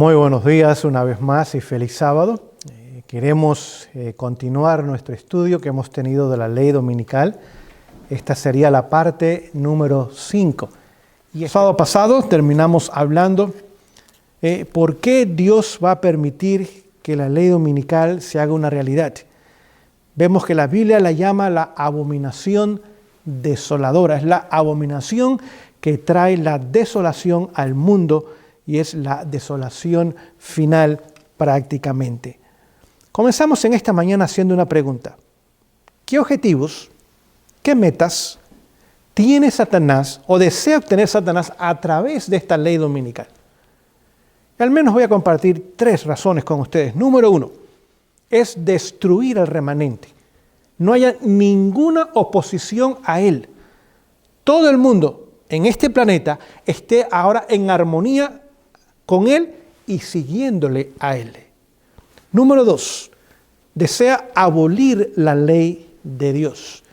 Muy buenos días una vez más y feliz sábado. Queremos continuar nuestro estudio que hemos tenido de la ley dominical. Esta sería la parte número 5. Y el sábado pasado terminamos hablando por qué Dios va a permitir que la ley dominical se haga una realidad. Vemos que la Biblia la llama la abominación desoladora. Es la abominación que trae la desolación al mundo y es la desolación final prácticamente. Comenzamos en esta mañana haciendo una pregunta. ¿Qué objetivos, qué metas tiene Satanás o desea obtener Satanás a través de esta ley dominical? Y al menos voy a compartir 3 razones con ustedes. Número 1, es destruir al remanente. No haya ninguna oposición a él. Todo el mundo en este planeta esté ahora en armonía con él y siguiéndole a él. Número 2, desea abolir la ley de Dios.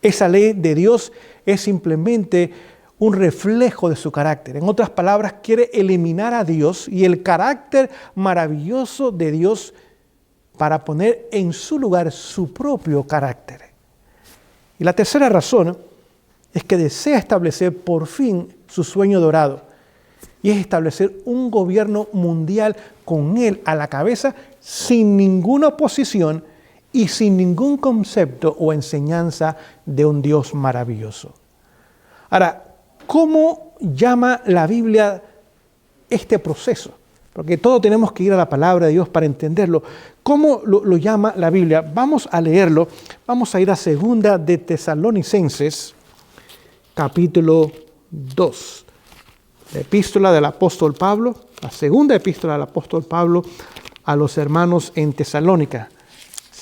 Esa ley de Dios es simplemente un reflejo de su carácter. En otras palabras, quiere eliminar a Dios y el carácter maravilloso de Dios para poner en su lugar su propio carácter. Y la tercera razón es que desea establecer por fin su sueño dorado. Y es establecer un gobierno mundial con él a la cabeza sin ninguna oposición y sin ningún concepto o enseñanza de un Dios maravilloso. Ahora, ¿cómo llama la Biblia este proceso? Porque todos tenemos que ir a la palabra de Dios para entenderlo. ¿Cómo lo llama la Biblia? Vamos a leerlo. Vamos a ir a 2 de Tesalonicenses, capítulo 2. La epístola del apóstol Pablo, la segunda epístola del apóstol Pablo a los hermanos en Tesalónica.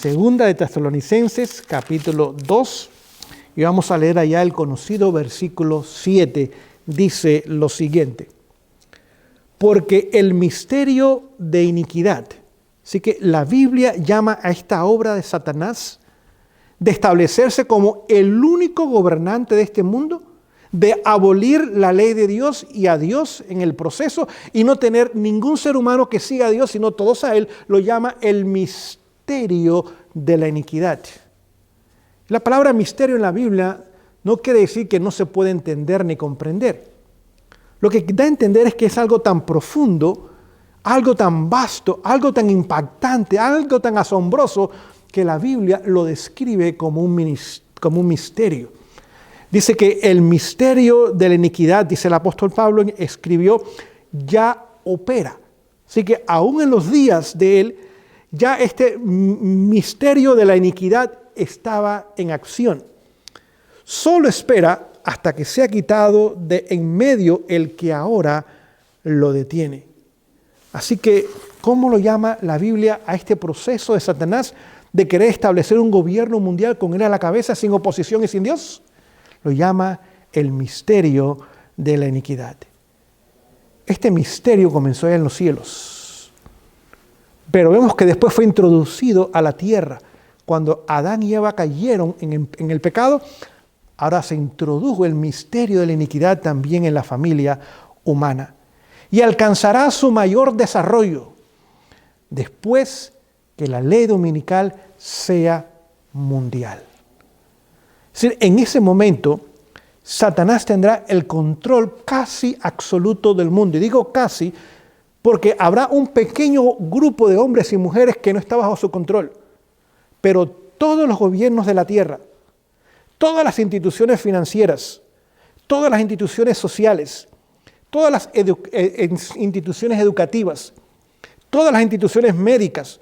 2 de Tesalonicenses, capítulo 2, y vamos a leer allá el conocido versículo 7. Dice lo siguiente: porque el misterio de iniquidad, así que la Biblia llama a esta obra de Satanás de establecerse como el único gobernante de este mundo, de abolir la ley de Dios y a Dios en el proceso y no tener ningún ser humano que siga a Dios, sino todos a Él, lo llama el misterio de la iniquidad. La palabra misterio en la Biblia no quiere decir que no se puede entender ni comprender. Lo que da a entender es que es algo tan profundo, algo tan vasto, algo tan impactante, algo tan asombroso, que la Biblia lo describe como un misterio. Dice que el misterio de la iniquidad, dice el apóstol Pablo, escribió, ya opera. Así que aún en los días de él, ya este misterio de la iniquidad estaba en acción. Solo espera hasta que sea quitado de en medio el que ahora lo detiene. Así que, ¿cómo lo llama la Biblia a este proceso de Satanás de querer establecer un gobierno mundial con él a la cabeza, sin oposición y sin Dios? Lo llama el misterio de la iniquidad. Este misterio comenzó en los cielos, pero vemos que después fue introducido a la tierra. Cuando Adán y Eva cayeron en el pecado, ahora se introdujo el misterio de la iniquidad también en la familia humana. Y alcanzará su mayor desarrollo después que la ley dominical sea mundial. Es decir, en ese momento, Satanás tendrá el control casi absoluto del mundo. Y digo casi porque habrá un pequeño grupo de hombres y mujeres que no está bajo su control. Pero todos los gobiernos de la tierra, todas las instituciones financieras, todas las instituciones sociales, todas las instituciones educativas, todas las instituciones médicas,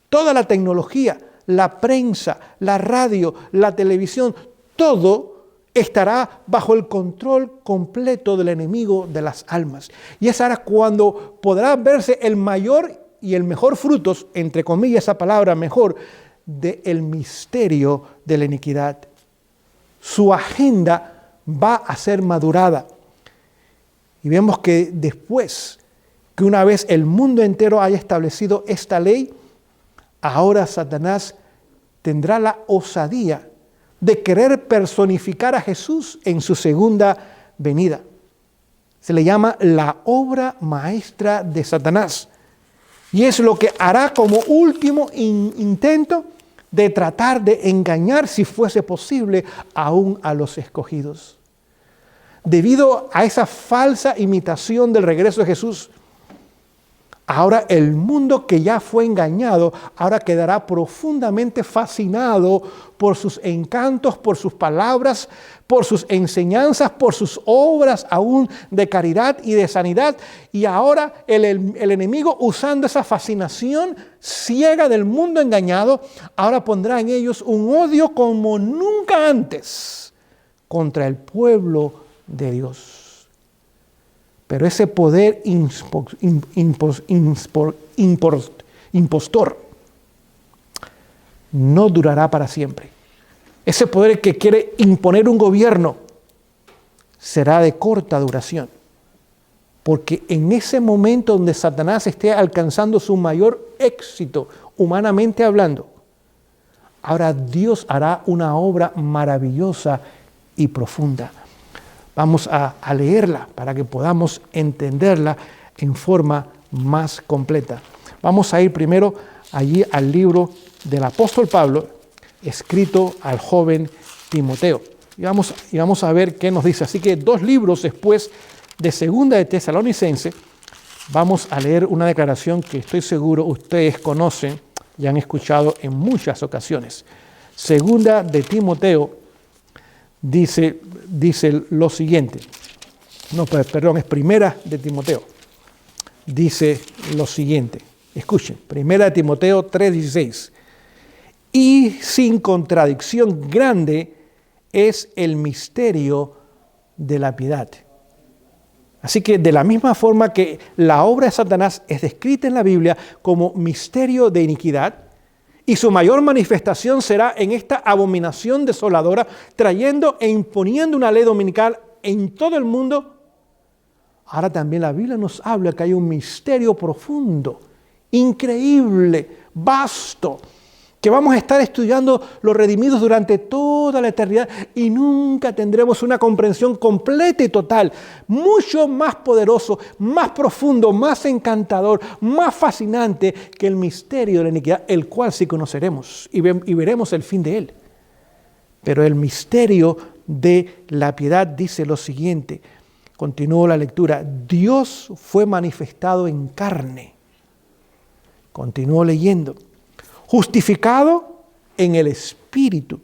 toda la tecnología, la prensa, la radio, la televisión, todo estará bajo el control completo del enemigo de las almas. Y es ahora cuando podrá verse el mayor y el mejor frutos, entre comillas esa palabra mejor, del misterio de la iniquidad. Su agenda va a ser madurada. Y vemos que después que una vez el mundo entero haya establecido esta ley, ahora Satanás tendrá la osadía de querer personificar a Jesús en su segunda venida. Se le llama la obra maestra de Satanás. Y es lo que hará como último intento de tratar de engañar, si fuese posible, aún a los escogidos. Debido a esa falsa imitación del regreso de Jesús, ahora el mundo que ya fue engañado, ahora quedará profundamente fascinado por sus encantos, por sus palabras, por sus enseñanzas, por sus obras aún de caridad y de sanidad. Y ahora el enemigo, usando esa fascinación ciega del mundo engañado, ahora pondrá en ellos un odio como nunca antes contra el pueblo de Dios. Pero ese poder impostor no durará para siempre. Ese poder que quiere imponer un gobierno será de corta duración. Porque en ese momento donde Satanás esté alcanzando su mayor éxito, humanamente hablando, ahora Dios hará una obra maravillosa y profunda. Vamos a leerla para que podamos entenderla en forma más completa. Vamos a ir primero allí al libro del apóstol Pablo, escrito al joven Timoteo. Y vamos a ver qué nos dice. Así que 2 libros después de Segunda de Tesalonicense, vamos a leer una declaración que estoy seguro ustedes conocen y han escuchado en muchas ocasiones. Segunda de Timoteo dice lo siguiente. Es Primera de Timoteo. Dice lo siguiente. Escuchen, Primera de Timoteo 3:16. Y sin contradicción grande es el misterio de la piedad. Así que de la misma forma que la obra de Satanás es descrita en la Biblia como misterio de iniquidad, y su mayor manifestación será en esta abominación desoladora, trayendo e imponiendo una ley dominical en todo el mundo. Ahora también la Biblia nos habla que hay un misterio profundo, increíble, vasto, que vamos a estar estudiando los redimidos durante toda la eternidad y nunca tendremos una comprensión completa y total, mucho más poderoso, más profundo, más encantador, más fascinante que el misterio de la iniquidad, el cual sí conoceremos y veremos el fin de él. Pero el misterio de la piedad dice lo siguiente, continúo la lectura, Dios fue manifestado en carne. Continúo leyendo. Justificado en el Espíritu,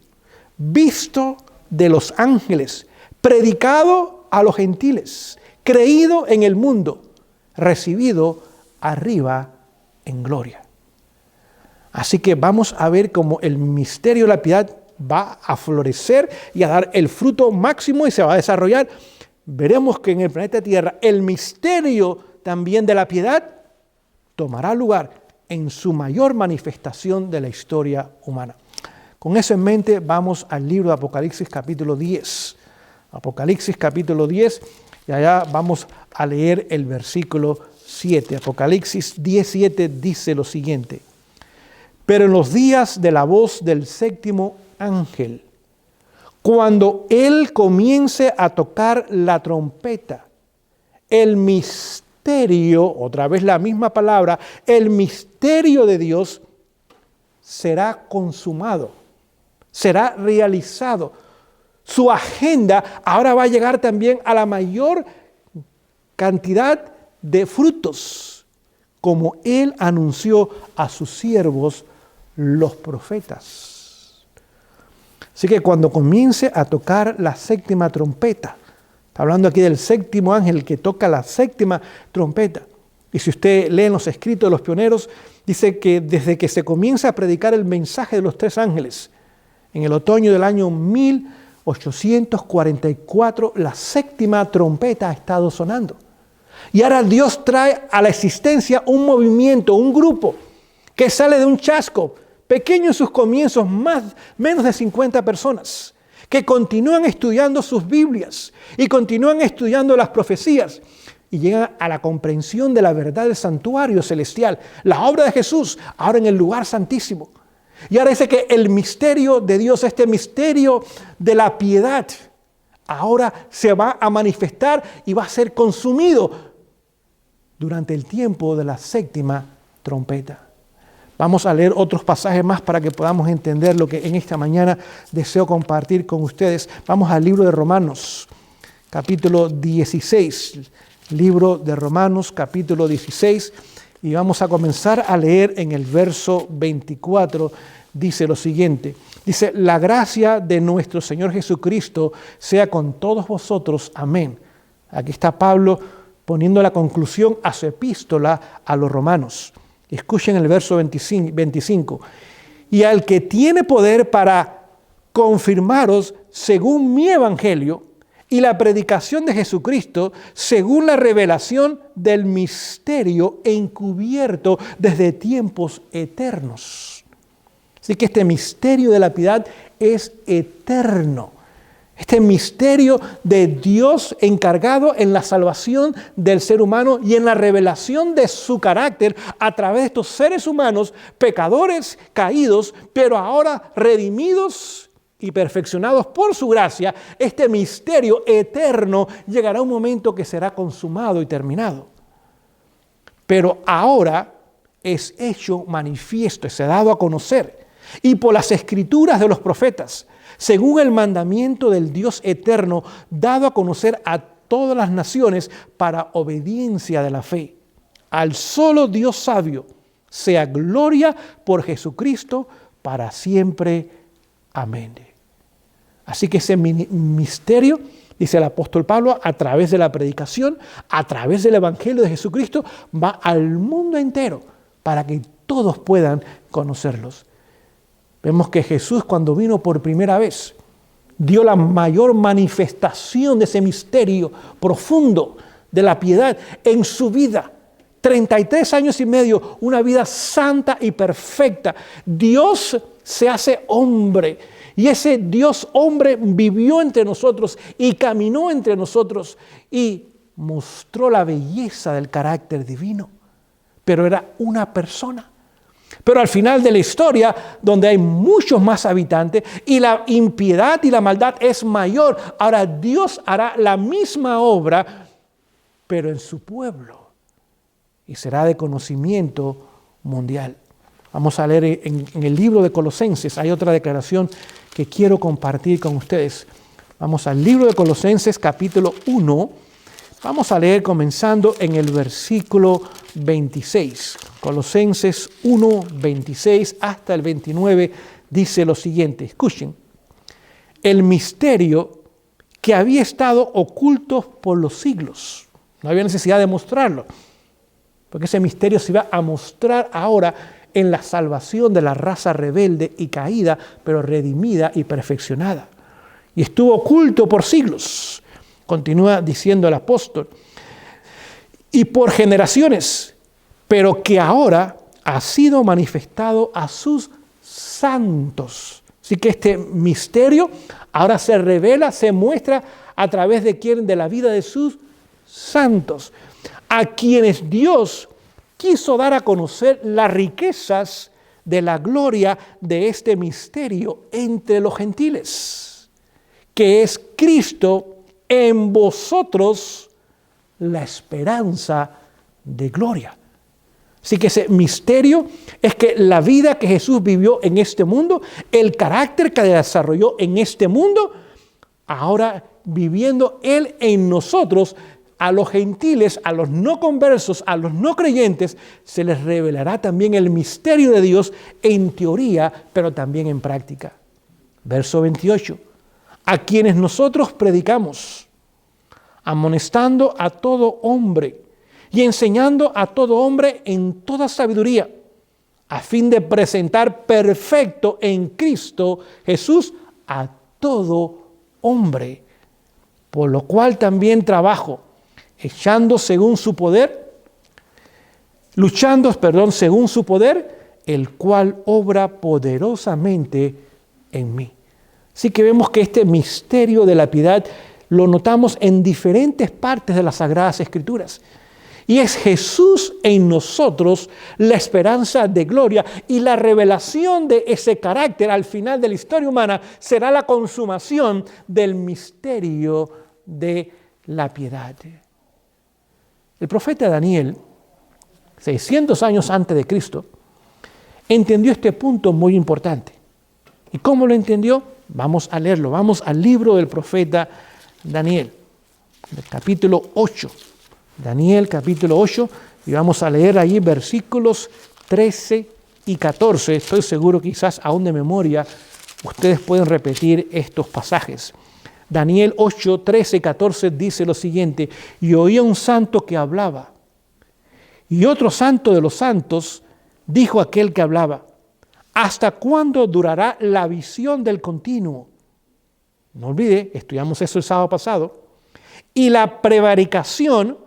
visto de los ángeles, predicado a los gentiles, creído en el mundo, recibido arriba en gloria. Así que vamos a ver cómo el misterio de la piedad va a florecer y a dar el fruto máximo y se va a desarrollar. Veremos que en el planeta Tierra el misterio también de la piedad tomará lugar en su mayor manifestación de la historia humana. Con eso en mente vamos al libro de Apocalipsis capítulo 10. Apocalipsis capítulo 10 y allá vamos a leer el versículo 7. Apocalipsis 10:7 dice lo siguiente. Pero en los días de la voz del 7º ángel, cuando él comience a tocar la trompeta, el misterio, otra vez la misma palabra, el misterio de Dios será consumado, será realizado. Su agenda ahora va a llegar también a la mayor cantidad de frutos, como él anunció a sus siervos, los profetas. Así que cuando comience a tocar la 7ª trompeta, está hablando aquí del 7º ángel que toca la 7ª trompeta. Y si usted lee en los escritos de los pioneros, dice que desde que se comienza a predicar el mensaje de los 3 ángeles, en el otoño del año 1844, la 7ª trompeta ha estado sonando. Y ahora Dios trae a la existencia un movimiento, un grupo, que sale de un chasco, pequeño en sus comienzos, menos de 50 personas, que continúan estudiando sus Biblias y continúan estudiando las profecías y llegan a la comprensión de la verdad del santuario celestial, la obra de Jesús, ahora en el lugar santísimo. Y ahora dice que el misterio de Dios, este misterio de la piedad, ahora se va a manifestar y va a ser consumido durante el tiempo de la séptima trompeta. Vamos a leer otros pasajes más para que podamos entender lo que en esta mañana deseo compartir con ustedes. Vamos al libro de Romanos, capítulo 16. Libro de Romanos, capítulo 16. Y vamos a comenzar a leer en el verso 24. Dice lo siguiente. Dice, la gracia de nuestro Señor Jesucristo sea con todos vosotros. Amén. Aquí está Pablo poniendo la conclusión a su epístola a los romanos. Escuchen el verso 25. Y al que tiene poder para confirmaros según mi evangelio y la predicación de Jesucristo según la revelación del misterio encubierto desde tiempos eternos. Así que este misterio de la piedad es eterno. Este misterio de Dios encargado en la salvación del ser humano y en la revelación de su carácter a través de estos seres humanos, pecadores, caídos, pero ahora redimidos y perfeccionados por su gracia. Este misterio eterno llegará un momento que será consumado y terminado. Pero ahora es hecho manifiesto, es dado a conocer. Y por las escrituras de los profetas, según el mandamiento del Dios eterno, dado a conocer a todas las naciones para obediencia de la fe. Al solo Dios sabio, sea gloria por Jesucristo para siempre. Amén. Así que ese misterio, dice el apóstol Pablo, a través de la predicación, a través del evangelio de Jesucristo, va al mundo entero para que todos puedan conocerlos. Vemos que Jesús, cuando vino por primera vez, dio la mayor manifestación de ese misterio profundo de la piedad en su vida. 33 años y medio, una vida santa y perfecta. Dios se hace hombre y ese Dios hombre vivió entre nosotros y caminó entre nosotros y mostró la belleza del carácter divino. Pero era una persona. Pero al final de la historia, donde hay muchos más habitantes y la impiedad y la maldad es mayor, ahora Dios hará la misma obra, pero en su pueblo, y será de conocimiento mundial. Vamos a leer en el libro de Colosenses, hay otra declaración que quiero compartir con ustedes. Vamos al libro de Colosenses, capítulo 1. Vamos a leer comenzando en el versículo 26. Colosenses 1, 26 hasta el 29 dice lo siguiente. Escuchen. El misterio que había estado oculto por los siglos. No había necesidad de mostrarlo, porque ese misterio se iba a mostrar ahora en la salvación de la raza rebelde y caída, pero redimida y perfeccionada. Y estuvo oculto por siglos. Continúa diciendo el apóstol, y por generaciones, pero que ahora ha sido manifestado a sus santos. Así que este misterio ahora se revela, se muestra a través de quién, de la vida de sus santos, a quienes Dios quiso dar a conocer las riquezas de la gloria de este misterio entre los gentiles, que es Cristo en vosotros la esperanza de gloria. Así que ese misterio es que la vida que Jesús vivió en este mundo, el carácter que desarrolló en este mundo, ahora viviendo Él en nosotros, a los gentiles, a los no conversos, a los no creyentes, se les revelará también el misterio de Dios en teoría, pero también en práctica. Verso 28. A quienes nosotros predicamos, amonestando a todo hombre y enseñando a todo hombre en toda sabiduría, a fin de presentar perfecto en Cristo Jesús a todo hombre, por lo cual también trabajo, luchando según su poder, el cual obra poderosamente en mí. Así que vemos que este misterio de la piedad lo notamos en diferentes partes de las Sagradas Escrituras. Y es Jesús en nosotros la esperanza de gloria, y la revelación de ese carácter al final de la historia humana será la consumación del misterio de la piedad. El profeta Daniel, 600 años antes de Cristo, entendió este punto muy importante. ¿Y cómo lo entendió? Vamos a leerlo. Vamos al libro del profeta Daniel, el capítulo 8. Daniel capítulo 8, y vamos a leer allí versículos 13 y 14. Estoy seguro quizás aún de memoria ustedes pueden repetir estos pasajes. Daniel 8, 13 y 14 dice lo siguiente: y oía un santo que hablaba, y otro santo de los santos dijo aquel que hablaba: ¿hasta cuándo durará la visión del continuo? No olvide, estudiamos eso el sábado pasado. Y la prevaricación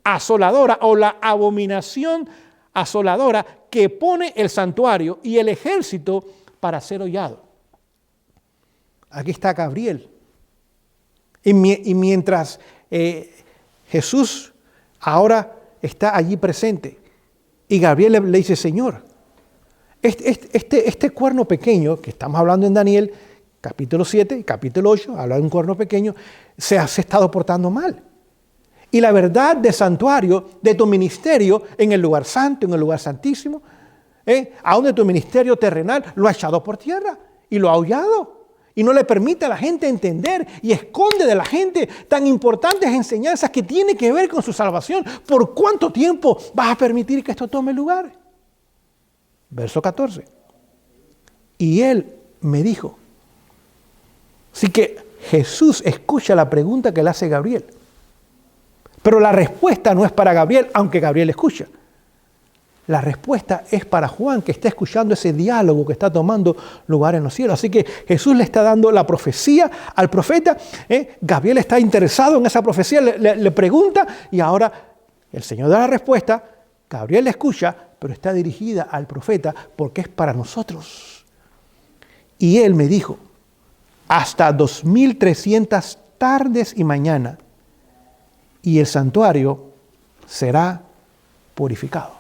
asoladora, o la abominación asoladora que pone el santuario y el ejército para ser hollado. Aquí está Gabriel. Y mientras Jesús ahora está allí presente, y Gabriel le dice: Señor, este cuerno pequeño que estamos hablando en Daniel, capítulo 7 y capítulo 8, habla de un cuerno pequeño, se ha estado portando mal. Y la verdad del santuario, de tu ministerio, en el lugar santo, en el lugar santísimo, aún de tu ministerio terrenal, lo ha echado por tierra y lo ha aullado. Y no le permite a la gente entender, y esconde de la gente tan importantes enseñanzas que tienen que ver con su salvación. ¿Por cuánto tiempo vas a permitir que esto tome lugar? Verso 14. Y él me dijo. Así que Jesús escucha la pregunta que le hace Gabriel. Pero la respuesta no es para Gabriel, aunque Gabriel escucha. La respuesta es para Juan, que está escuchando ese diálogo que está tomando lugar en los cielos. Así que Jesús le está dando la profecía al profeta. Gabriel está interesado en esa profecía, le pregunta, y ahora el Señor da la respuesta. Gabriel le escucha, pero está dirigida al profeta porque es para nosotros. Y él me dijo: hasta 2300 tardes y mañana, y el santuario será purificado.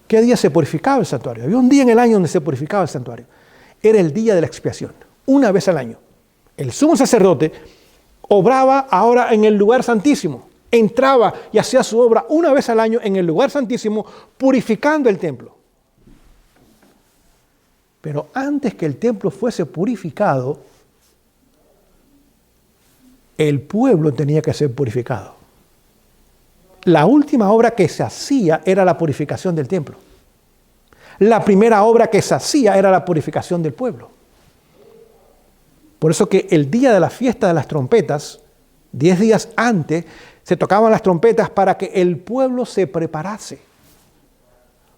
¿Qué día se purificaba el santuario? Había un día en el año donde se purificaba el santuario. Era el día de la expiación, una vez al año. El sumo sacerdote obraba ahora en el lugar santísimo. Entraba y hacía su obra una vez al año en el lugar santísimo, purificando el templo. Pero antes que el templo fuese purificado, el pueblo tenía que ser purificado. La última obra que se hacía era la purificación del templo. La primera obra que se hacía era la purificación del pueblo. Por eso que el día de la fiesta de las trompetas, 10 días antes, se tocaban las trompetas para que el pueblo se preparase,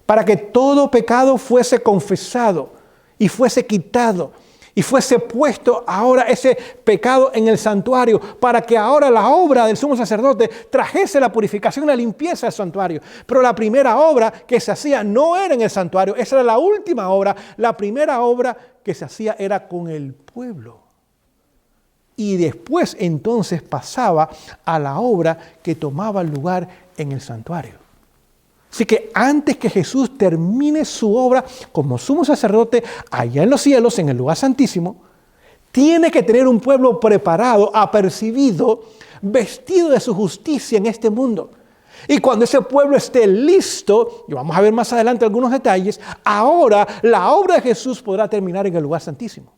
para que todo pecado fuese confesado y fuese quitado, y fuese puesto ahora ese pecado en el santuario, para que ahora la obra del sumo sacerdote trajese la purificación y la limpieza del santuario. Pero la primera obra que se hacía no era en el santuario, esa era la última obra. La primera obra que se hacía era con el pueblo. Y después entonces pasaba a la obra que tomaba lugar en el santuario. Así que antes que Jesús termine su obra como sumo sacerdote allá en los cielos, en el lugar santísimo, tiene que tener un pueblo preparado, apercibido, vestido de su justicia en este mundo. Y cuando ese pueblo esté listo, y vamos a ver más adelante algunos detalles, ahora la obra de Jesús podrá terminar en el lugar santísimo.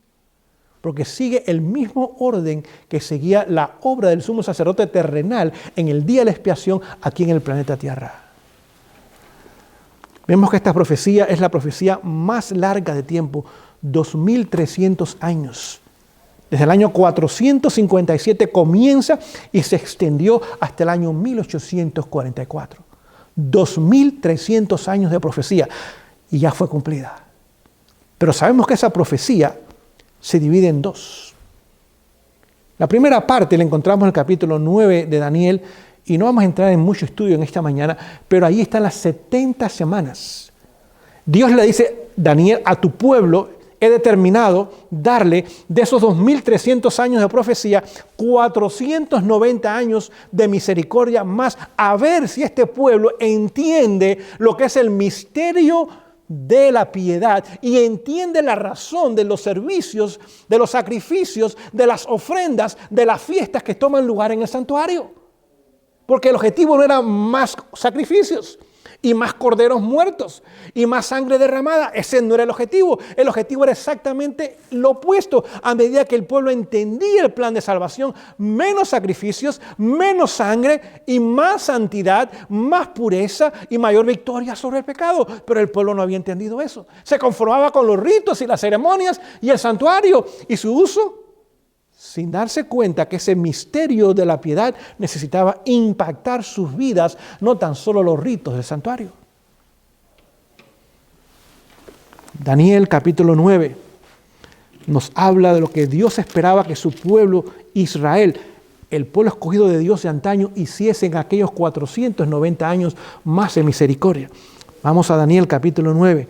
Porque sigue el mismo orden que seguía la obra del sumo sacerdote terrenal en el día de la expiación aquí en el planeta Tierra. Vemos que esta profecía es la profecía más larga de tiempo, 2300 años. Desde el año 457 comienza y se extendió hasta el año 1844. 2300 años de profecía y ya fue cumplida. Pero sabemos que esa profecía se divide en dos. La primera parte la encontramos en el capítulo 9 de Daniel, y no vamos a entrar en mucho estudio en esta mañana, pero ahí están las 70 semanas. Dios le dice, Daniel, a tu pueblo he determinado darle de esos 2300 años de profecía, 490 años de misericordia más, a ver si este pueblo entiende lo que es el misterio de la piedad y entiende la razón de los servicios, de los sacrificios, de las ofrendas, de las fiestas que toman lugar en el santuario. Porque el objetivo no era más sacrificios y más corderos muertos y más sangre derramada. Ese no era el objetivo. El objetivo era exactamente lo opuesto. A medida que el pueblo entendía el plan de salvación, menos sacrificios, menos sangre y más santidad, más pureza y mayor victoria sobre el pecado. Pero el pueblo no había entendido eso. Se conformaba con los ritos y las ceremonias y el santuario y su uso, sin darse cuenta que ese misterio de la piedad necesitaba impactar sus vidas, no tan solo los ritos del santuario. Daniel capítulo 9 nos habla de lo que Dios esperaba que su pueblo Israel, el pueblo escogido de Dios de antaño, hiciese en aquellos 490 años más de misericordia. Vamos a Daniel capítulo 9,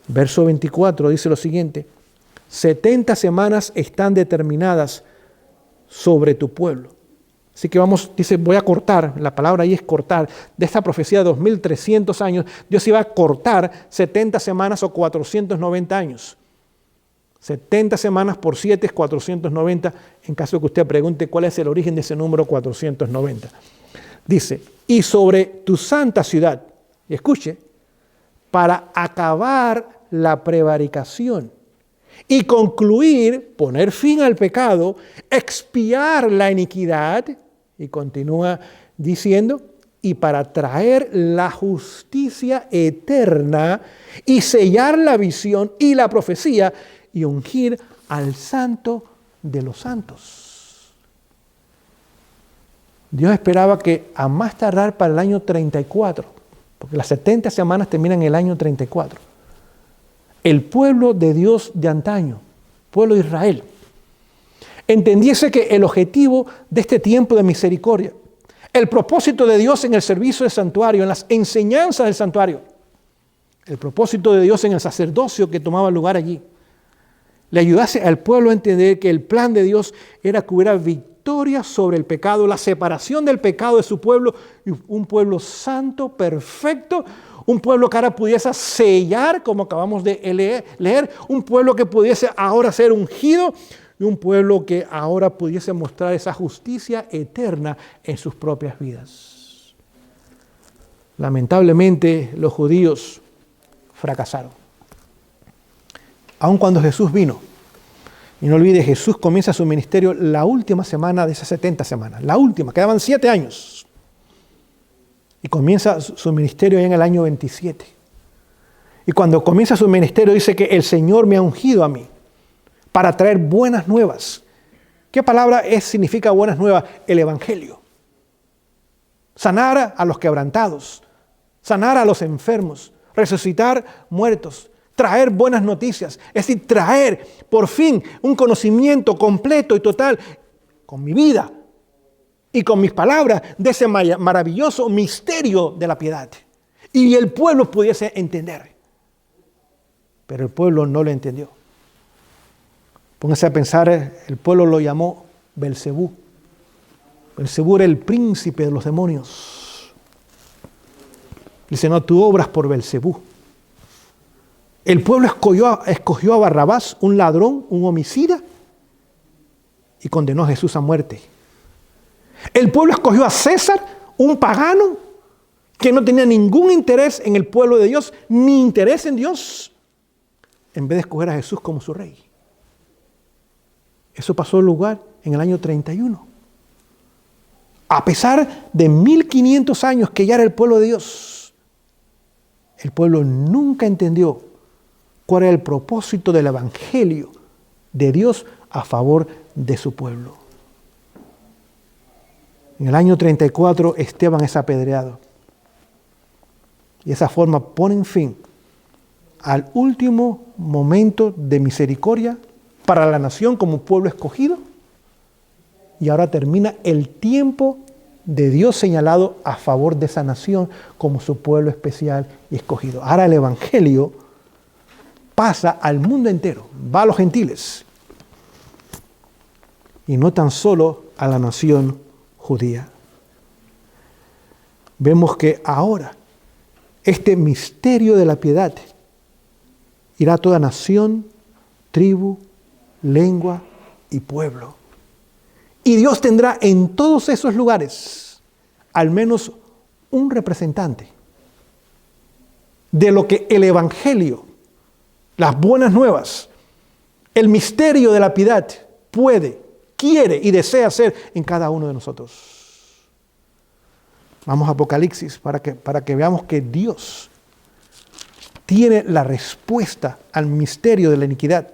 verso 24, dice lo siguiente: 70 semanas están determinadas sobre tu pueblo. Así que vamos, dice, voy a cortar, la palabra ahí es cortar, de esta profecía de 2300 años, Dios iba a cortar 70 semanas o 490 años. 70 semanas por 7 es 490, en caso que usted pregunte cuál es el origen de ese número 490. Dice, y sobre tu santa ciudad, y escuche, para acabar la prevaricación y concluir, poner fin al pecado, expiar la iniquidad, y continúa diciendo, y para traer la justicia eterna y sellar la visión y la profecía y ungir al santo de los santos. Dios esperaba que a más tardar para el año 34, porque las 70 semanas terminan en el año 34, el pueblo de Dios de antaño, pueblo de Israel, entendiese que el objetivo de este tiempo de misericordia, el propósito de Dios en el servicio del santuario, en las enseñanzas del santuario, el propósito de Dios en el sacerdocio que tomaba lugar allí, le ayudase al pueblo a entender que el plan de Dios era que hubiera victoria sobre el pecado, la separación del pecado de su pueblo, y un pueblo santo, perfecto, un pueblo que ahora pudiese sellar, como acabamos de leer, un pueblo que pudiese ahora ser ungido, y un pueblo que ahora pudiese mostrar esa justicia eterna en sus propias vidas. Lamentablemente, los judíos fracasaron. Aun cuando Jesús vino, y no olvide, Jesús comienza su ministerio la última semana de esas 70 semanas, la última, quedaban 7 años. Y comienza su ministerio en el año 27. Y cuando comienza su ministerio dice que el Señor me ha ungido a mí para traer buenas nuevas. ¿Qué palabra significa buenas nuevas? El Evangelio. Sanar a los quebrantados, sanar a los enfermos, resucitar muertos, traer buenas noticias. Es decir, traer por fin un conocimiento completo y total con mi vida y con mis palabras de ese maravilloso misterio de la piedad. Y el pueblo pudiese entender. Pero el pueblo no lo entendió. Póngase a pensar, el pueblo lo llamó Belcebú. Belcebú era el príncipe de los demonios. Dice, no, tú obras por Belcebú. El pueblo escogió a Barrabás, un ladrón, un homicida, y condenó a Jesús a muerte. El pueblo escogió a César, un pagano, que no tenía ningún interés en el pueblo de Dios, ni interés en Dios, en vez de escoger a Jesús como su rey. Eso pasó lugar en el año 31. A pesar de 1500 años que ya era el pueblo de Dios, el pueblo nunca entendió cuál era el propósito del Evangelio de Dios a favor de su pueblo. En el año 34, Esteban es apedreado. Y de esa forma ponen fin al último momento de misericordia para la nación como pueblo escogido. Y ahora termina el tiempo de Dios señalado a favor de esa nación como su pueblo especial y escogido. Ahora el Evangelio pasa al mundo entero, va a los gentiles. Y no tan solo a la nación judía. Vemos que ahora este misterio de la piedad irá a toda nación, tribu, lengua y pueblo. Y Dios tendrá en todos esos lugares al menos un representante de lo que el Evangelio, las buenas nuevas, el misterio de la piedad puede, quiere y desea hacer en cada uno de nosotros. Vamos a Apocalipsis para que veamos que Dios tiene la respuesta al misterio de la iniquidad.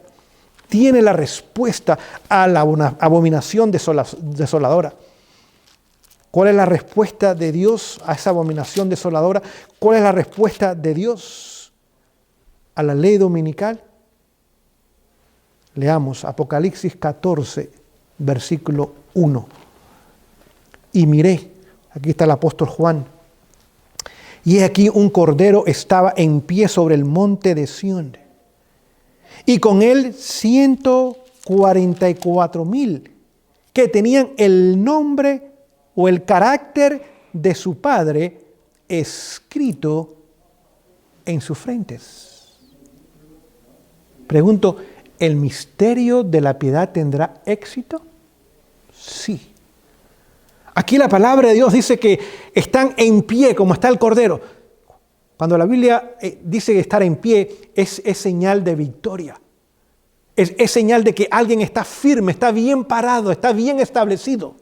Tiene la respuesta a la abominación desoladora. ¿Cuál es la respuesta de Dios a esa abominación desoladora? ¿Cuál es la respuesta de Dios a la ley dominical? Leamos Apocalipsis 14, versículo 1. Y miré, aquí está el apóstol Juan, y he aquí un cordero estaba en pie sobre el monte de Sión, y con él 144,000 que tenían el nombre o el carácter de su Padre escrito en sus frentes. Pregunto, ¿el misterio de la piedad tendrá éxito? Sí. Aquí la palabra de Dios dice que están en pie como está el cordero. Cuando la Biblia dice estar en pie es señal de victoria. Es señal de que alguien está firme, está bien parado, está bien establecido.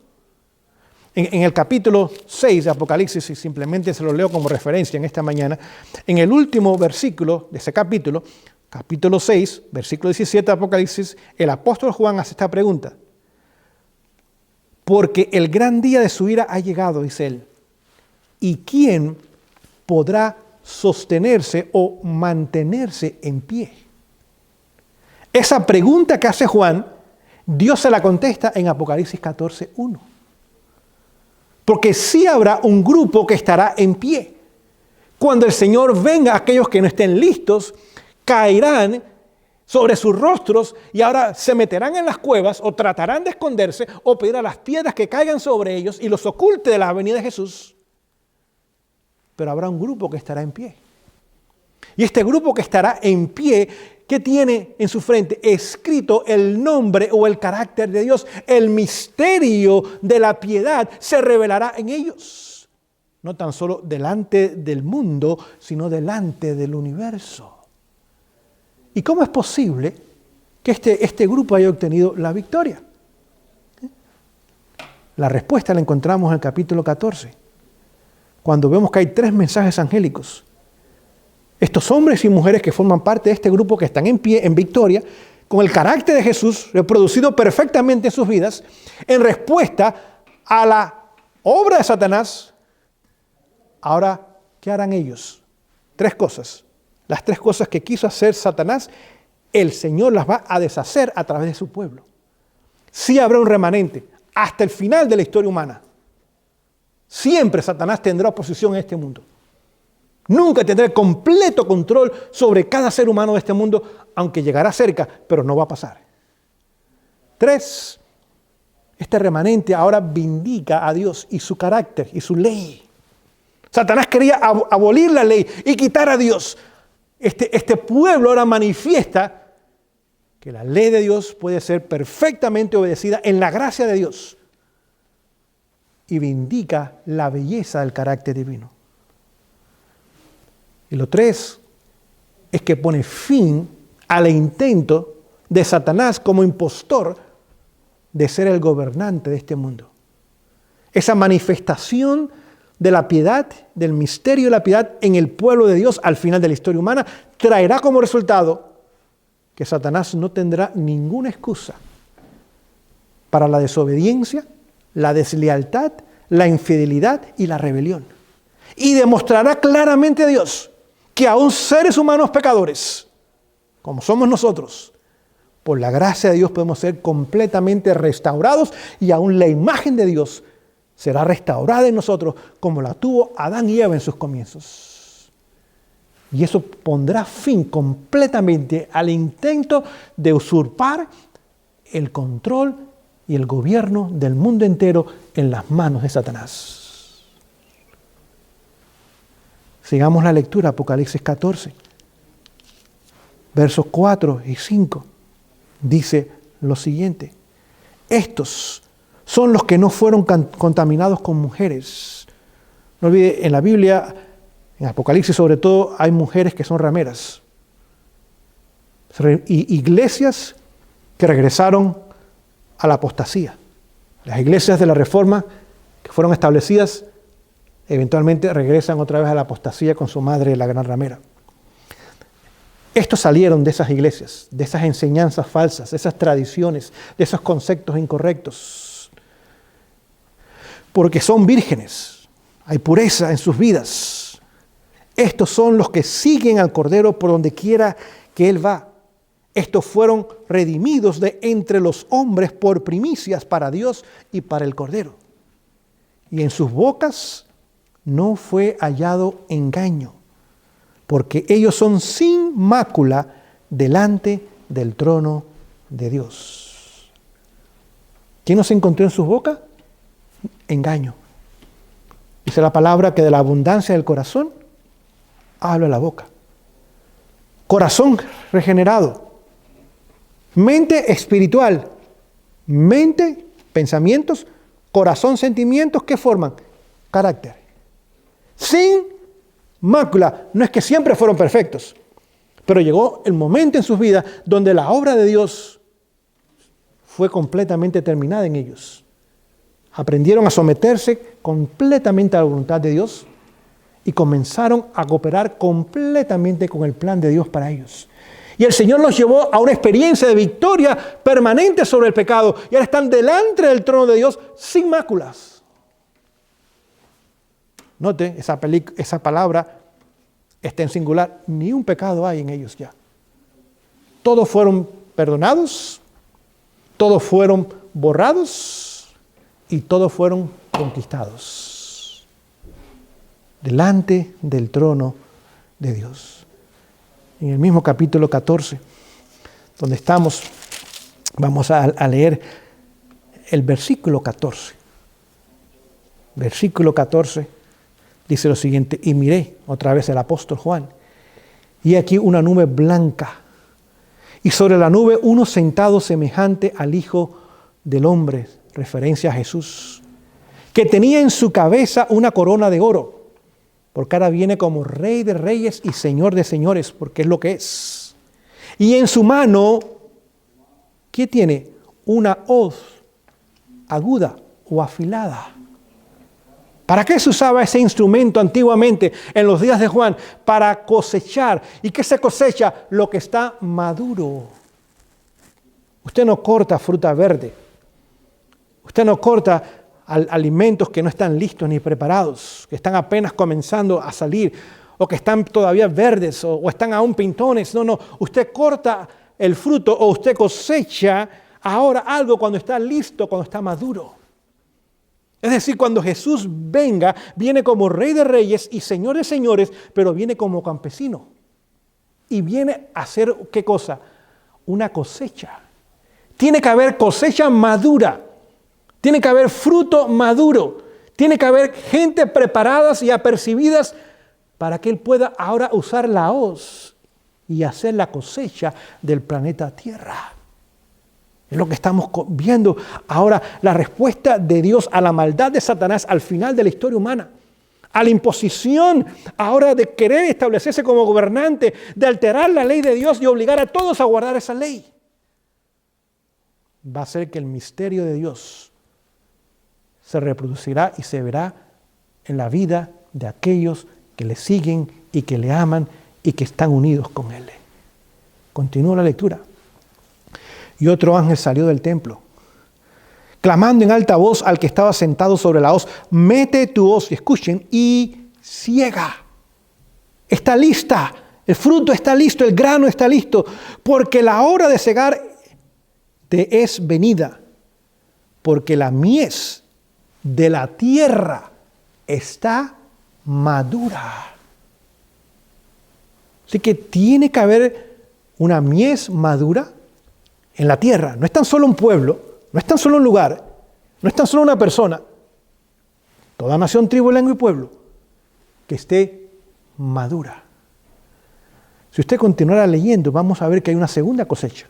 En el capítulo 6 de Apocalipsis, y simplemente se lo leo como referencia en esta mañana, en el último versículo de ese capítulo 6, versículo 17 de Apocalipsis, el apóstol Juan hace esta pregunta. Porque el gran día de su ira ha llegado, dice él, ¿y quién podrá sostenerse o mantenerse en pie? Esa pregunta que hace Juan, Dios se la contesta en Apocalipsis 14:1. Porque sí habrá un grupo que estará en pie. Cuando el Señor venga, aquellos que no estén listos caerán sobre sus rostros y ahora se meterán en las cuevas o tratarán de esconderse o pedir a las piedras que caigan sobre ellos y los oculte de la venida de Jesús. Pero habrá un grupo que estará en pie. Y este grupo que estará en pie, ¿qué tiene en su frente? Escrito el nombre o el carácter de Dios. El misterio de la piedad se revelará en ellos. No tan solo delante del mundo, sino delante del universo. ¿Y cómo es posible que este grupo haya obtenido la victoria? La respuesta la encontramos en el capítulo 14, cuando vemos que hay 3 mensajes angélicos. Estos hombres y mujeres que forman parte de este grupo que están en pie, en victoria, con el carácter de Jesús reproducido perfectamente en sus vidas, en respuesta a la obra de Satanás. Ahora, ¿qué harán ellos? 3 cosas. Las 3 cosas que quiso hacer Satanás, el Señor las va a deshacer a través de su pueblo. Sí habrá un remanente hasta el final de la historia humana. Siempre Satanás tendrá oposición en este mundo. Nunca tendrá el completo control sobre cada ser humano de este mundo, aunque llegará cerca, pero no va a pasar. 3, este remanente ahora vindica a Dios y su carácter y su ley. Satanás quería abolir la ley y quitar a Dios. Este pueblo ahora manifiesta que la ley de Dios puede ser perfectamente obedecida en la gracia de Dios y vindica la belleza del carácter divino. Y lo 3 es que pone fin al intento de Satanás como impostor de ser el gobernante de este mundo. Esa manifestación de la piedad, del misterio de la piedad en el pueblo de Dios al final de la historia humana, traerá como resultado que Satanás no tendrá ninguna excusa para la desobediencia, la deslealtad, la infidelidad y la rebelión. Y demostrará claramente a Dios que aún seres humanos pecadores, como somos nosotros, por la gracia de Dios podemos ser completamente restaurados y aún la imagen de Dios será restaurada en nosotros como la tuvo Adán y Eva en sus comienzos. Y eso pondrá fin completamente al intento de usurpar el control y el gobierno del mundo entero en las manos de Satanás. Sigamos la lectura, Apocalipsis 14, versos 4 y 5. Dice lo siguiente: estos son los que no fueron contaminados con mujeres. No olvide, en la Biblia, en Apocalipsis sobre todo, hay mujeres que son rameras. Iglesias que regresaron a la apostasía. Las iglesias de la Reforma que fueron establecidas eventualmente regresan otra vez a la apostasía con su madre, la gran ramera. Estos salieron de esas iglesias, de esas enseñanzas falsas, de esas tradiciones, de esos conceptos incorrectos. Porque son vírgenes, hay pureza en sus vidas. Estos son los que siguen al Cordero por donde quiera que Él va. Estos fueron redimidos de entre los hombres por primicias para Dios y para el Cordero. Y en sus bocas no fue hallado engaño, porque ellos son sin mácula delante del trono de Dios. ¿Quién no se encontró en sus bocas? Engaño. Dice la palabra que de la abundancia del corazón habla la boca. Corazón regenerado. Mente espiritual, mente, pensamientos, corazón, sentimientos, ¿qué forman? Carácter. Sin mácula. No es que siempre fueron perfectos, pero llegó el momento en sus vidas donde la obra de Dios fue completamente terminada en ellos. Aprendieron a someterse completamente a la voluntad de Dios y comenzaron a cooperar completamente con el plan de Dios para ellos. Y el Señor los llevó a una experiencia de victoria permanente sobre el pecado. Y ahora están delante del trono de Dios sin máculas. Note, esa palabra está en singular. Ni un pecado hay en ellos ya. Todos fueron perdonados, todos fueron borrados y todos fueron conquistados. Delante del trono de Dios. En el mismo capítulo 14, donde estamos, vamos a leer el versículo 14. Versículo 14 dice lo siguiente: y miré, otra vez el apóstol Juan, y aquí una nube blanca, y sobre la nube uno sentado semejante al Hijo del Hombre, referencia a Jesús, que tenía en su cabeza una corona de oro. Porque ahora viene como Rey de Reyes y Señor de Señores, porque es lo que es. Y en su mano, ¿qué tiene? Una hoz aguda o afilada. ¿Para qué se usaba ese instrumento antiguamente en los días de Juan? Para cosechar. ¿Y qué se cosecha? Lo que está maduro. Usted no corta fruta verde. Usted no corta alimentos que no están listos ni preparados, que están apenas comenzando a salir, o que están todavía verdes, o están aún pintones. No, usted corta el fruto o usted cosecha ahora algo cuando está listo, cuando está maduro. Es decir, cuando Jesús venga, viene como Rey de Reyes y Señor de Señores, pero viene como campesino. Y viene a hacer, ¿qué cosa? Una cosecha. Tiene que haber cosecha madura. Tiene que haber fruto maduro. Tiene que haber gente preparadas y apercibidas para que Él pueda ahora usar la hoz y hacer la cosecha del planeta Tierra. Es lo que estamos viendo ahora, la respuesta de Dios a la maldad de Satanás al final de la historia humana. A la imposición ahora de querer establecerse como gobernante, de alterar la ley de Dios y obligar a todos a guardar esa ley. Va a hacer que el misterio de Dios se reproducirá y se verá en la vida de aquellos que le siguen y que le aman y que están unidos con Él. Continúa la lectura. Y otro ángel salió del templo, clamando en alta voz al que estaba sentado sobre la hoz: mete tu hoz, y escuchen, y ciega. Está lista, el fruto está listo, el grano está listo, porque la hora de cegar te es venida, porque la mies de la tierra está madura. Así que tiene que haber una mies madura en la tierra. No es tan solo un pueblo, no es tan solo un lugar, no es tan solo una persona. Toda nación, tribu, lengua y pueblo que esté madura. Si usted continuara leyendo, vamos a ver que hay una segunda cosecha.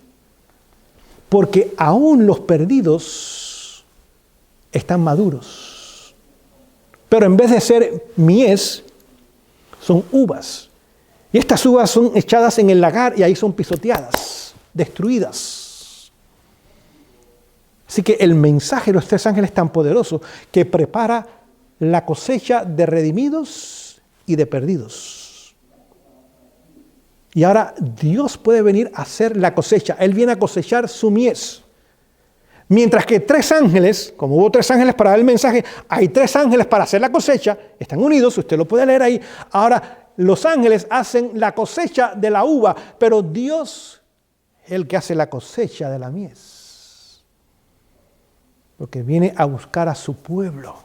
Porque aún los perdidos están maduros. Pero en vez de ser mies, son uvas. Y estas uvas son echadas en el lagar y ahí son pisoteadas, destruidas. Así que el mensaje de los 3 ángeles es tan poderoso que prepara la cosecha de redimidos y de perdidos. Y ahora Dios puede venir a hacer la cosecha. Él viene a cosechar su mies. Mientras que 3 ángeles, como hubo 3 ángeles para dar el mensaje, hay 3 ángeles para hacer la cosecha. Están unidos, usted lo puede leer ahí. Ahora, los ángeles hacen la cosecha de la uva, pero Dios es el que hace la cosecha de la mies. Porque viene a buscar a su pueblo.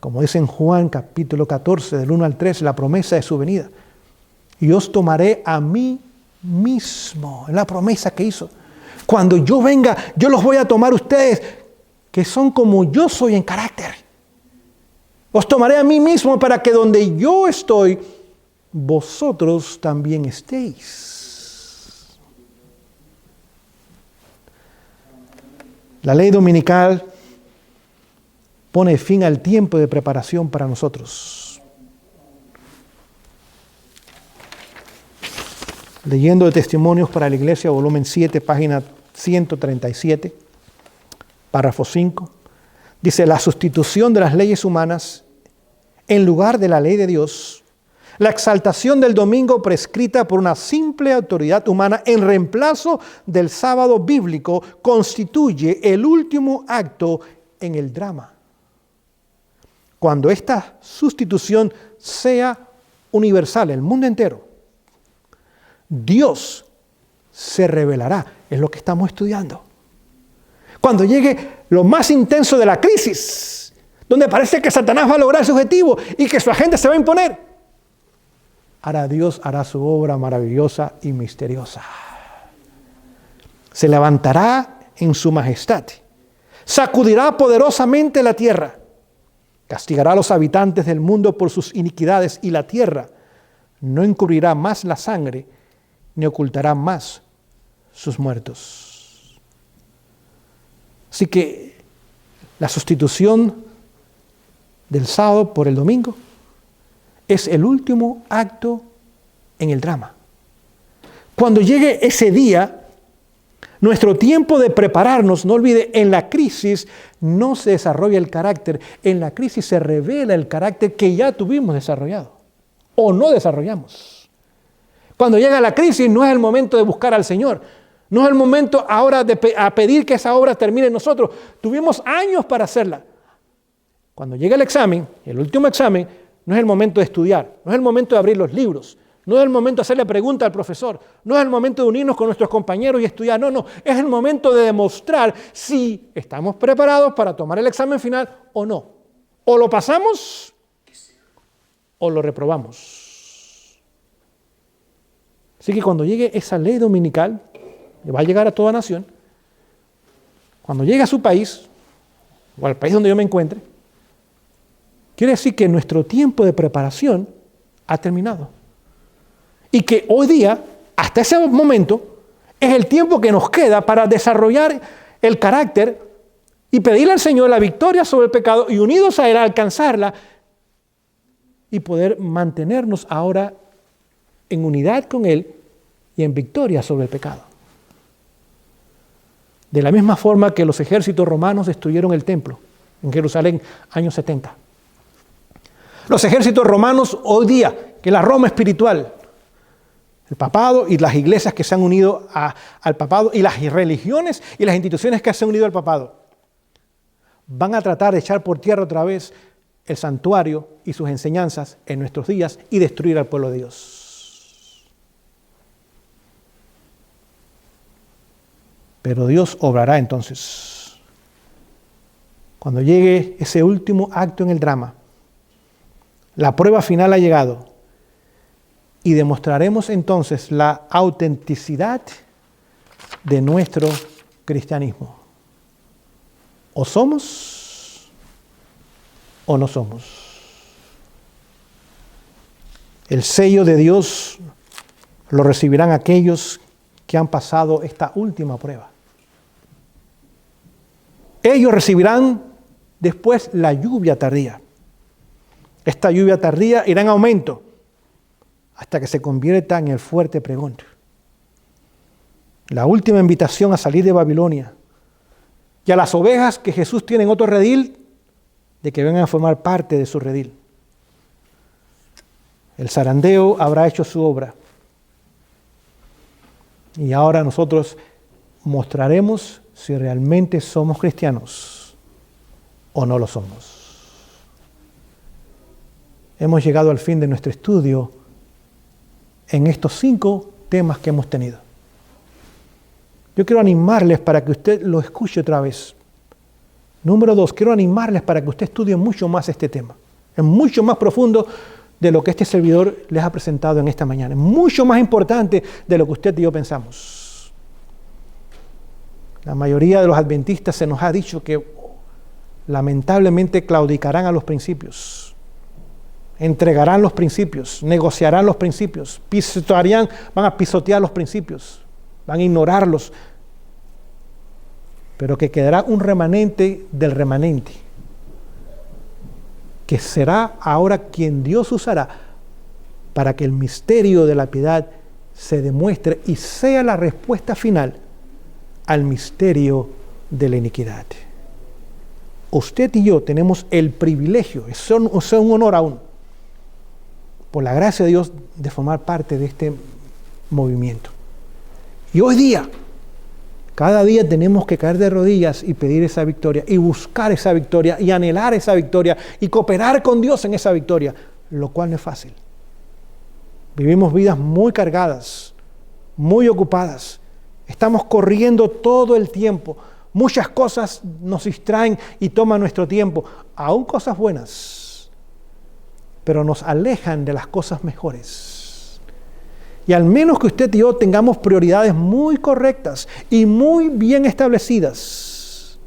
Como dice en Juan capítulo 14, del 1 al 3, la promesa de su venida. Y os tomaré a mí mismo, es la promesa que hizo. Cuando yo venga, yo los voy a tomar ustedes, que son como yo soy en carácter. Os tomaré a mí mismo para que donde yo estoy, vosotros también estéis. La ley dominical pone fin al tiempo de preparación para nosotros. Leyendo de Testimonios para la Iglesia, volumen 7, página 137, párrafo 5. Dice, la sustitución de las leyes humanas en lugar de la ley de Dios, la exaltación del domingo prescrita por una simple autoridad humana en reemplazo del sábado bíblico constituye el último acto en el drama. Cuando esta sustitución sea universal, el mundo entero, Dios se revelará, es lo que estamos estudiando. Cuando llegue lo más intenso de la crisis, donde parece que Satanás va a lograr su objetivo y que su agenda se va a imponer, ahora Dios hará su obra maravillosa y misteriosa. Se levantará en su majestad, sacudirá poderosamente la tierra, castigará a los habitantes del mundo por sus iniquidades y la tierra no encubrirá más la sangre ni ocultará más sus muertos. Así que la sustitución del sábado por el domingo es el último acto en el drama. Cuando llegue ese día, nuestro tiempo de prepararnos, no olvide, en la crisis no se desarrolla el carácter, en la crisis se revela el carácter que ya tuvimos desarrollado o no desarrollamos. Cuando llega la crisis no es el momento de buscar al Señor, no es el momento ahora de pedir que esa obra termine en nosotros. Tuvimos años para hacerla. Cuando llega el examen, el último examen, no es el momento de estudiar, no es el momento de abrir los libros, no es el momento de hacerle pregunta al profesor, no es el momento de unirnos con nuestros compañeros y estudiar, no, es el momento de demostrar si estamos preparados para tomar el examen final o no. O lo pasamos o lo reprobamos. Así que cuando llegue esa ley dominical, que va a llegar a toda nación, cuando llegue a su país, o al país donde yo me encuentre, quiere decir que nuestro tiempo de preparación ha terminado. Y que hoy día, hasta ese momento, es el tiempo que nos queda para desarrollar el carácter y pedirle al Señor la victoria sobre el pecado y unidos a Él alcanzarla y poder mantenernos ahora en unidad con Él y en victoria sobre el pecado. De la misma forma que los ejércitos romanos destruyeron el templo en Jerusalén, años 70. Los ejércitos romanos hoy día, que la Roma espiritual, el papado y las iglesias que se han unido al papado y las religiones y las instituciones que se han unido al papado, van a tratar de echar por tierra otra vez el santuario y sus enseñanzas en nuestros días y destruir al pueblo de Dios. Pero Dios obrará entonces. Cuando llegue ese último acto en el drama, la prueba final ha llegado y demostraremos entonces la autenticidad de nuestro cristianismo. O somos o no somos. El sello de Dios lo recibirán aquellos que han pasado esta última prueba. Ellos recibirán después la lluvia tardía. Esta lluvia tardía irá en aumento hasta que se convierta en el fuerte pregón. La última invitación a salir de Babilonia y a las ovejas que Jesús tiene en otro redil, de que vengan a formar parte de su redil. El zarandeo habrá hecho su obra. Y ahora nosotros mostraremos si realmente somos cristianos o no lo somos. Hemos llegado al fin de nuestro estudio en estos 5 temas que hemos tenido. Yo quiero animarles para que usted lo escuche otra vez. Número 2, quiero animarles para que usted estudie mucho más este tema. Es mucho más profundo de lo que este servidor les ha presentado en esta mañana. Es mucho más importante de lo que usted y yo pensamos. La mayoría de los adventistas se nos ha dicho que lamentablemente claudicarán a los principios. Entregarán los principios, negociarán los principios, van a pisotear los principios, van a ignorarlos, pero que quedará un remanente del remanente, que será ahora quien Dios usará para que el misterio de la piedad se demuestre y sea la respuesta final al misterio de la iniquidad. Usted y yo tenemos el privilegio, es un honor aún, por la gracia de Dios, de formar parte de este movimiento. Y hoy día, cada día tenemos que caer de rodillas y pedir esa victoria, y buscar esa victoria, y anhelar esa victoria, y cooperar con Dios en esa victoria, lo cual no es fácil. Vivimos vidas muy cargadas, muy ocupadas. Estamos corriendo todo el tiempo. Muchas cosas nos distraen y toman nuestro tiempo, aún cosas buenas, pero nos alejan de las cosas mejores. Y al menos que usted y yo tengamos prioridades muy correctas y muy bien establecidas,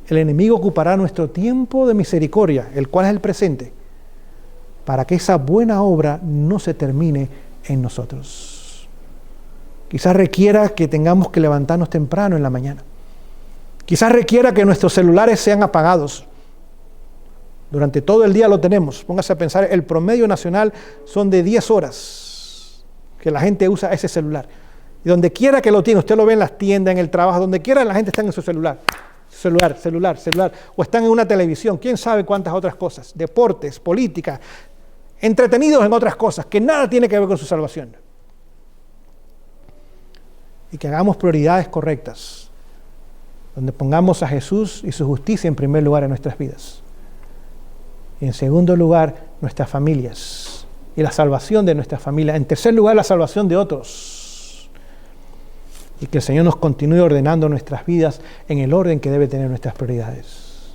el enemigo ocupará nuestro tiempo de misericordia, el cual es el presente, para que esa buena obra no se termine en nosotros. Quizás requiera que tengamos que levantarnos temprano en la mañana. Quizás requiera que nuestros celulares sean apagados. Durante todo el día lo tenemos. Póngase a pensar, el promedio nacional son de 10 horas que la gente usa ese celular. Y donde quiera que lo tiene, usted lo ve en las tiendas, en el trabajo, donde quiera la gente está en su celular. Celular. O están en una televisión, quién sabe cuántas otras cosas. Deportes, política, entretenidos en otras cosas, que nada tiene que ver con su salvación. Y que hagamos prioridades correctas, donde pongamos a Jesús y su justicia en primer lugar en nuestras vidas. Y en segundo lugar, nuestras familias y la salvación de nuestras familias. En tercer lugar, la salvación de otros. Y que el Señor nos continúe ordenando nuestras vidas en el orden que debe tener nuestras prioridades.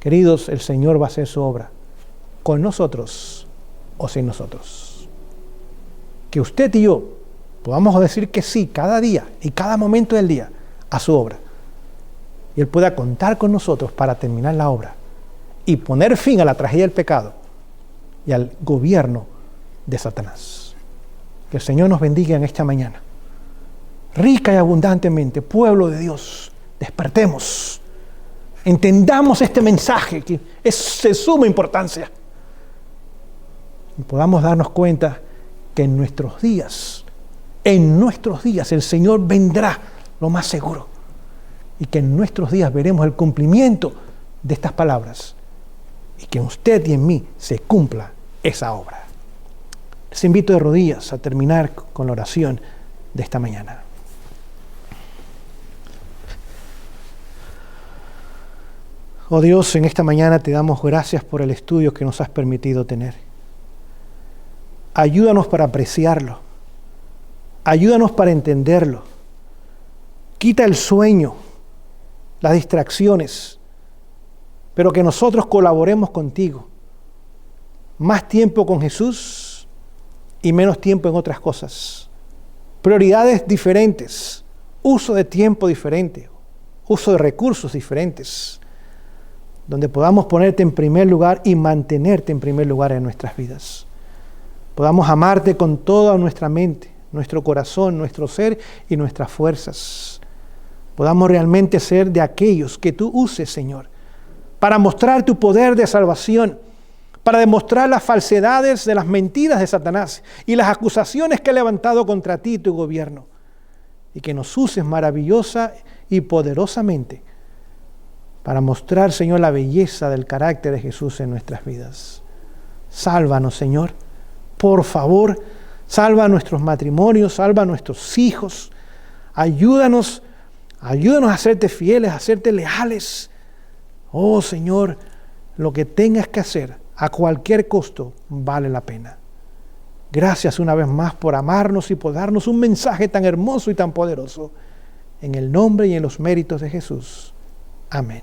Queridos, el Señor va a hacer su obra, con nosotros o sin nosotros. Que usted y yo podamos decir que sí cada día y cada momento del día a su obra. Y Él pueda contar con nosotros para terminar la obra y poner fin a la tragedia del pecado y al gobierno de Satanás. Que el Señor nos bendiga en esta mañana. Rica y abundantemente, pueblo de Dios, despertemos. Entendamos este mensaje que es de suma importancia. Y podamos darnos cuenta que en nuestros días el Señor vendrá lo más seguro. Y que en nuestros días veremos el cumplimiento de estas palabras. Y que en usted y en mí se cumpla esa obra. Les invito de rodillas a terminar con la oración de esta mañana. Oh Dios, en esta mañana te damos gracias por el estudio que nos has permitido tener. Ayúdanos para apreciarlo. Ayúdanos para entenderlo. Quita el sueño, las distracciones, pero que nosotros colaboremos contigo. Más tiempo con Jesús y menos tiempo en otras cosas. Prioridades diferentes, uso de tiempo diferente, uso de recursos diferentes, donde podamos ponerte en primer lugar y mantenerte en primer lugar en nuestras vidas. Podamos amarte con toda nuestra mente, nuestro corazón, nuestro ser y nuestras fuerzas. Podamos realmente ser de aquellos que tú uses, Señor, para mostrar tu poder de salvación, para demostrar las falsedades de las mentiras de Satanás y las acusaciones que ha levantado contra ti y tu gobierno. Y que nos uses maravillosa y poderosamente para mostrar, Señor, la belleza del carácter de Jesús en nuestras vidas. Sálvanos, Señor. Por favor, salva a nuestros matrimonios, salva a nuestros hijos. Ayúdanos a serte fieles, a serte leales. Oh, Señor, lo que tengas que hacer a cualquier costo vale la pena. Gracias una vez más por amarnos y por darnos un mensaje tan hermoso y tan poderoso. En el nombre y en los méritos de Jesús. Amén.